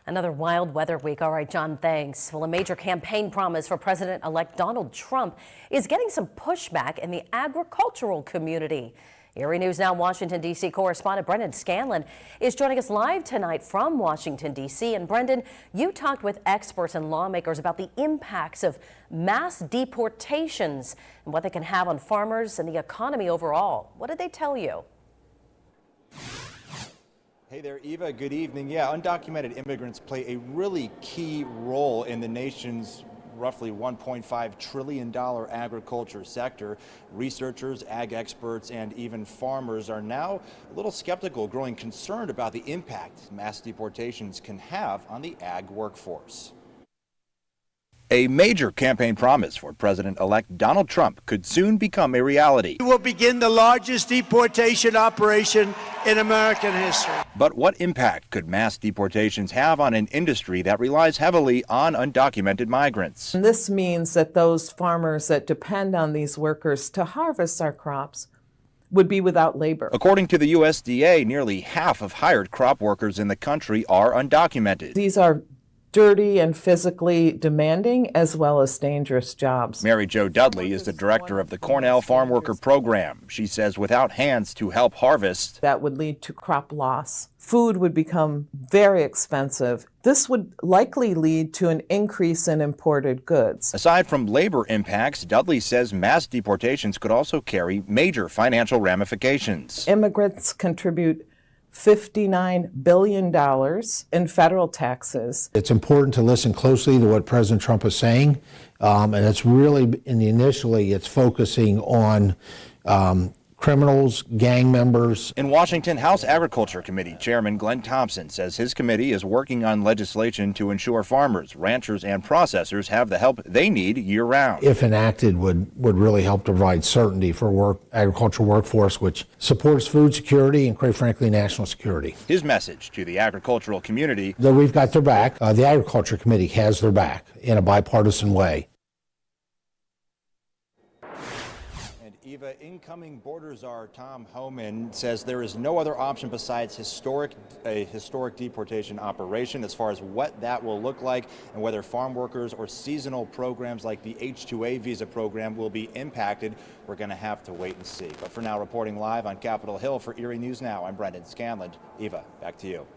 Another wild weather week. All right, John, thanks. Well, a major campaign promise for President-elect Donald Trump is getting some pushback in the agricultural community. Erie News Now Washington, D.C. correspondent Brendan Scanlon is joining us live tonight from Washington, D.C. And Brendan, you talked with experts and lawmakers about the impacts of mass deportations and what they can have on farmers and the economy overall. What did they tell you? Hey there, Eva. Good evening. Yeah, undocumented immigrants play a really key role in the nation's roughly $1.5 trillion agriculture sector. Researchers, ag experts, and even farmers are now a little skeptical, growing concerned about the impact mass deportations can have on the ag workforce. A major campaign promise for President-elect Donald Trump could soon become a reality. We will begin the largest deportation operation in American history. But what impact could mass deportations have on an industry that relies heavily on undocumented migrants? And this means that those farmers that depend on these workers to harvest our crops would be without labor. According to the USDA, nearly half of hired crop workers in the country are undocumented. These are dirty and physically demanding as well as dangerous jobs. Mary Jo Dudley is the director of the Cornell Farm Worker Program. She says without hands to help harvest, that would lead to crop loss. Food would become very expensive. This would likely lead to an increase in imported goods. Aside from labor impacts, Dudley says mass deportations could also carry major financial ramifications. Immigrants contribute $59 billion in federal taxes. It's important to listen closely to what President Trump is saying, and it's really, initially, it's focusing on criminals, gang members. In Washington, House Agriculture Committee Chairman Glenn Thompson says his committee is working on legislation to ensure farmers, ranchers, and processors have the help they need year-round. If enacted, would really help to provide certainty for agricultural workforce, which supports food security and, quite frankly, national security. His message to the agricultural community: that we've got their back. The Agriculture Committee has their back in a bipartisan way. Eva, incoming border czar Tom Homan says there is no other option besides a historic deportation operation. As far as what that will look like and whether farm workers or seasonal programs like the H-2A visa program will be impacted, we're going to have to wait and see. But for now, reporting live on Capitol Hill for Erie News Now, I'm Brendan Scanlon. Eva, back to you.